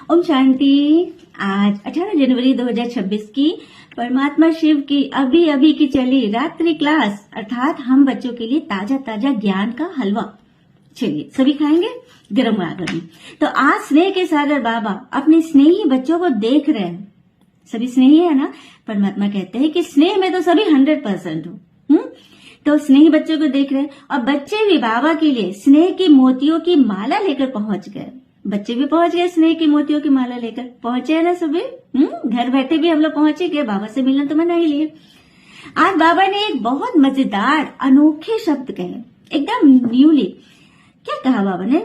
ओम शांति। आज 18 जनवरी 2026 की परमात्मा शिव की अभी अभी की चली रात्रि क्लास अर्थात हम बच्चों के लिए ताजा ताजा ज्ञान का हलवा। चलिए सभी खाएंगे गरम आगर में। तो आज स्नेह के सागर बाबा अपने स्नेही बच्चों को देख रहे हैं। सभी स्नेही है ना। परमात्मा कहते हैं कि स्नेह में तो सभी 100% हो। तो स्नेही बच्चों को देख रहे हैं और बच्चे भी बाबा के लिए स्नेह की मोतियों की माला लेकर पहुंच गए। बच्चे भी पहुंच गए, स्नेह की मोतियों की माला लेकर पहुंचे है ना सभी। घर बैठे भी हम लोग पहुंचे गए, बाबा से मिलना तो मना ही लिए। आज बाबा ने एक बहुत मजेदार अनोखे शब्द कहे, एकदम न्यूली। क्या कहा बाबा ने?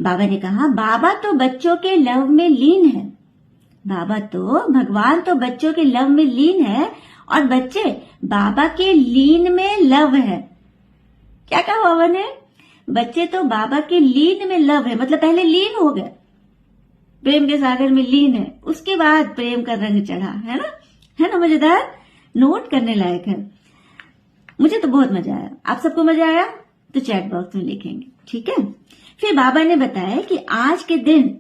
बाबा ने कहा बाबा तो बच्चों के लव में लीन है। भगवान तो बच्चों के लव में लीन है और बच्चे बाबा के लीन में लव है। क्या कहा बाबा ने? बच्चे तो बाबा के लीन में लव है, मतलब पहले लीन हो गए, प्रेम के सागर में लीन है, उसके बाद प्रेम का रंग चढ़ा, है ना मजेदार, नोट करने लायक है। मुझे तो बहुत मजा आया। आप सबको मजा आया तो चैट बॉक्स में लिखेंगे, ठीक है। फिर बाबा ने बताया कि आज के दिन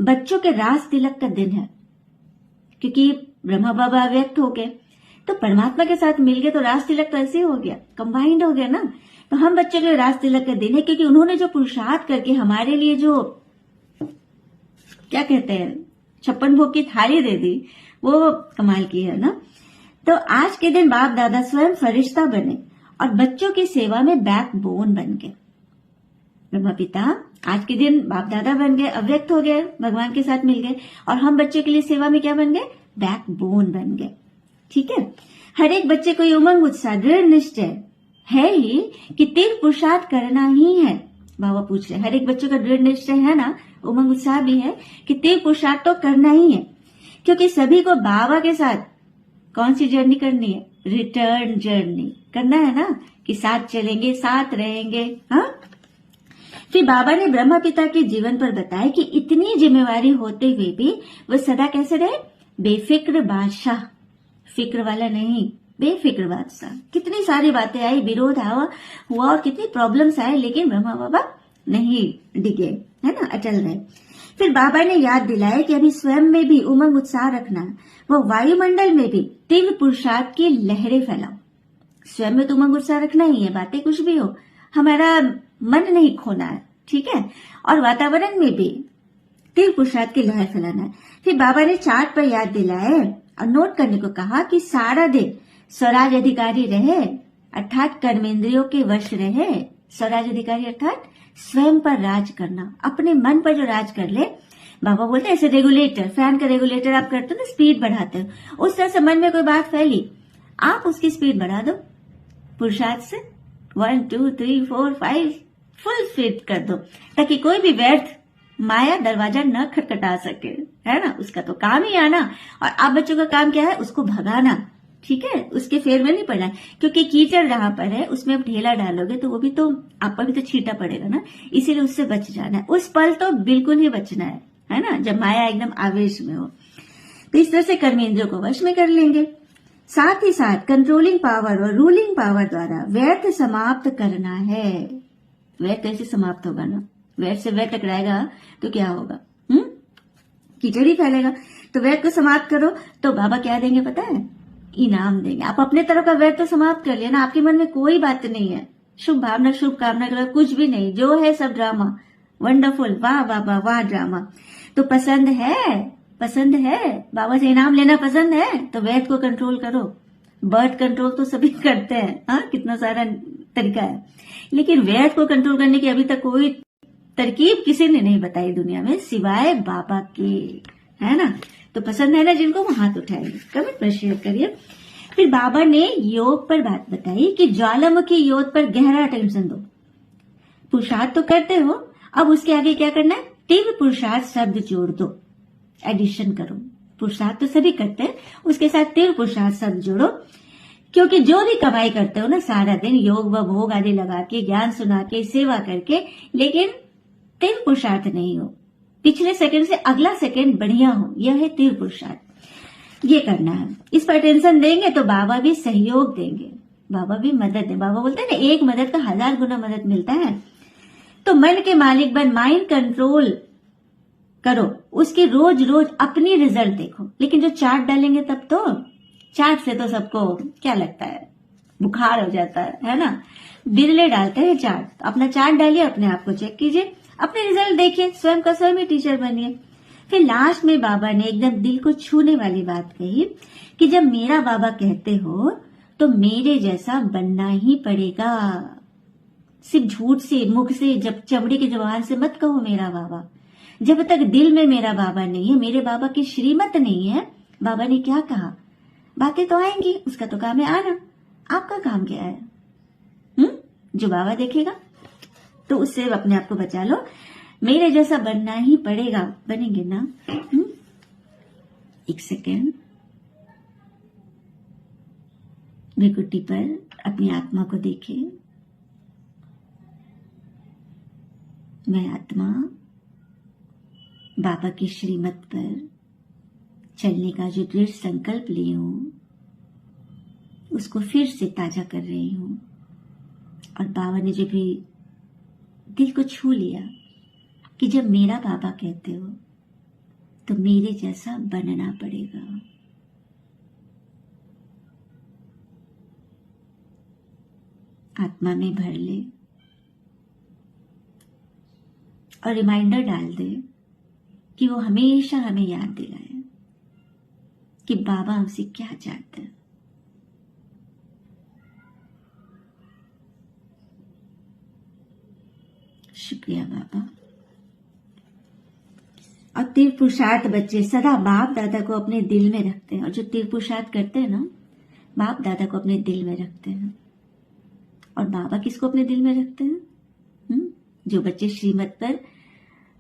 बच्चों के रास तिलक का दिन है, क्योंकि ब्रह्मा बाबा व्यक्त हो गए तो परमात्मा के साथ मिल गए, तो रास तिलक तो ऐसे ही हो गया, कंबाइंड हो गया ना। तो हम बच्चों के रास तिलक का दिन है, क्योंकि उन्होंने जो पुरुषार्थ करके हमारे लिए जो क्या कहते हैं 56 भोग की थाली दे दी, वो कमाल की है ना। तो आज के दिन बाप दादा स्वयं फरिश्ता बने और बच्चों की सेवा में बैकबोन बन गए। ब्रह्मा पिता आज के दिन बाप दादा बन गए, अव्यक्त हो गए, भगवान के साथ मिल गए, और हम बच्चों के लिए सेवा में क्या बन गए? बैकबोन बन गए, ठीक है। हर एक बच्चे को उमंग उत्साह दृढ़ निश्चय है ही कि तीव्र पुरुषार्थ करना ही है। बाबा पूछ रहे हर एक बच्चों का दृढ़ निश्चय है ना, उमंग उत्साह भी है कि तीव्र पुरुषार्थ तो करना ही है, क्योंकि सभी को बाबा के साथ कौन सी जर्नी करनी है? रिटर्न जर्नी करना है ना, कि साथ चलेंगे, साथ रहेंगे। हाँ। फिर बाबा ने ब्रह्मा पिता के जीवन पर बताया कि इतनी जिम्मेवारी होते हुए भी वह सदा कैसे रहे? बेफिक्र बादशाह, फिक्र वाला नहीं, बेफिक्र बादशाह। कितनी सारी बातें आई, विरोध हुआ और कितनी प्रॉब्लम्स आए, लेकिन ब्रह्मा बाबा नहीं डिगे, है ना, अटल रहे। फिर बाबा ने याद दिलाया कि अभी स्वयं में भी उमंग उत्साह रखना, वो वायुमंडल में भी तीव्र पुरुषार्थ की लहरें फैलाओ। स्वयं में तो उमंग उत्साह रखना ही है, बातें कुछ भी हो, हमारा मन नहीं खोना है, ठीक है। और वातावरण में भी तीव्र पुरुषार्थ की लहर फैलाना है। फिर बाबा ने चार्ट पर याद दिलाए और नोट करने को कहा कि सारा दिन स्वराज अधिकारी रहे, अर्थात कर्मेंद्रियों के वश रहे। स्वराज अधिकारी अर्थात स्वयं पर राज करना, अपने मन पर जो राज कर ले। बाबा बोलते हैं ऐसे रेगुलेटर, फैन का रेगुलेटर आप करते हो ना, स्पीड बढ़ाते हो, उस तरह से मन में कोई बात फैली, आप उसकी स्पीड बढ़ा दो पुरुषार्थ से। 1 2 3 4 5 फुल स्पीड कर दो, ताकि कोई भी व्यर्थ माया दरवाजा न खटखटा सके, है ना। उसका तो काम ही आना, और आप बच्चों का काम क्या है? उसको भगाना, ठीक है। उसके फेर में नहीं पड़ना है, क्योंकि कीचड़ जहां पर है उसमें आप ढेला डालोगे तो वो भी तो आप पर भी तो छींटा पड़ेगा ना, इसीलिए उससे बच जाना है। उस पल तो बिल्कुल ही बचना है ना, जब माया एकदम आवेश में हो। तो इस तरह से कर्मेंद्रियों को वश में कर लेंगे। साथ ही साथ कंट्रोलिंग पावर और रूलिंग पावर द्वारा व्यर्थ समाप्त करना है। व्यर्थ कैसे समाप्त होगा ना? व्यर्थ से व्यर्थ टकराएगा तो क्या होगा? कीचड़ ही फैलेगा। तो व्यर्थ को समाप्त करो तो बाबा क्या देंगे पता है? इनाम देंगे। आप अपने तरफ का व्यर्थ तो समाप्त कर लिया ना, आपके मन में कोई बात नहीं है, शुभ भावना शुभ कामना के कुछ भी नहीं, जो है सब ड्रामा। वंडरफुल, वाह बाबा वाह ड्रामा। तो पसंद है बाबा से इनाम लेना पसंद है, तो व्यर्थ को कंट्रोल करो। बर्थ कंट्रोल तो सभी करते हैं, हाँ, कितना सारा तरीका है, लेकिन व्यर्थ को कंट्रोल करने की अभी तक कोई तरकीब किसी ने नहीं बताई दुनिया में सिवाय बाबा के, है ना। तो पसंद है ना जिनको, वो हाथ उठाइए, कमेंट पर शेयर करिए। फिर बाबा ने योग पर बात बताई कि ज्वालामुखी योग पर गहरा अटेंशन दो। पुरुषार्थ तो करते हो, अब उसके आगे क्या करना है? तीव्र पुरुषार्थ शब्द जोड़ दो, एडिशन करो। पुरुषार्थ तो सभी करते हैं, उसके साथ तीव्र पुरुषार्थ शब्द जोड़ो, क्योंकि जो भी कमाई करते हो ना सारा दिन योग व भोग आदि लगा के, ज्ञान सुना के, सेवा करके, लेकिन तीव्र पुरुषार्थ नहीं हो, पिछले सेकंड से अगला सेकंड बढ़िया हो, यह है तीव्र पुरुषार्थ। ये करना है। इस पर टेंशन देंगे तो बाबा भी सहयोग देंगे, बाबा भी मदद दे। बाबा बोलते हैं ना, एक मदद का 1000 गुना मदद मिलता है। तो मन के मालिक बन, माइंड कंट्रोल करो, उसकी रोज रोज अपनी रिजल्ट देखो। लेकिन जो चार्ट डालेंगे तब तो, चार्ट से तो सबको क्या लगता है, बुखार हो जाता है ना। बिरले डालते हैं चार्ट। अपना चार्ट डालिए, अपने आप को चेक कीजिए, अपने रिजल्ट देखिए, स्वयं का स्वयं ही टीचर बनिए। फिर लास्ट में बाबा ने एकदम दिल को छूने वाली बात कही कि जब मेरा बाबा कहते हो तो मेरे जैसा बनना ही पड़ेगा। सिर्फ झूठ से, मुख से, जब चमड़ी के जवान से मत कहो मेरा बाबा। जब तक दिल में मेरा बाबा नहीं है, मेरे बाबा की श्रीमत नहीं है। बाबा ने क्या कहा, बातें तो आएंगी, उसका तो काम है आना, आपका काम क्या है? जो बाबा देखेगा, तो उससे अपने आप को बचा लो। मेरे जैसा बनना ही पड़ेगा, बनेंगे ना? एक सेकेंड, भ्रिकुटी पर अपनी आत्मा को देखे। मैं आत्मा बाबा की श्रीमत पर चलने का जो दृढ़ संकल्प ली हूं, उसको फिर से ताजा कर रही हूं। और बाबा ने जो भी दिल को छू लिया कि जब मेरा बाबा कहते हो तो मेरे जैसा बनना पड़ेगा। आत्मा में भर ले और रिमाइंडर डाल दे कि वो हमेशा हमें याद दिलाए कि बाबा हमसे क्या चाहते हैं। शुक्रिया बाबा। और तीर्थ पुरुषार्थ बच्चे सदा बाप दादा को अपने दिल में रखते हैं, और जो तीर्थ पुरुषार्थ करते हैं ना, बाप दादा को अपने दिल में रखते हैं। और बाबा किसको अपने दिल में रखते हैं? जो बच्चे श्रीमत पर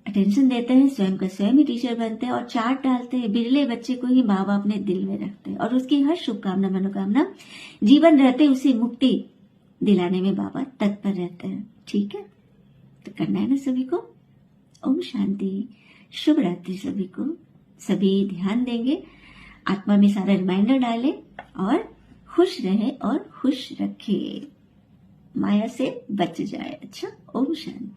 अटेंशन देते हैं, स्वयं का स्वयं ही टीचर बनते हैं और चार्ट डालते हैं, बिरले बच्चे को ही बाबा अपने दिल में रखते हैं। और उसकी हर शुभकामना मनोकामना जीवन रहते उसे मुक्ति दिलाने में बाबा तत्पर रहते हैं। ठीक है, तो करना है ना सभी को। ओम शांति, शुभ रात्रि सभी को। सभी ध्यान देंगे, आत्मा में सारा रिमाइंडर डालें और खुश रहे और खुश रखे, माया से बच जाए। अच्छा, ओम शांति।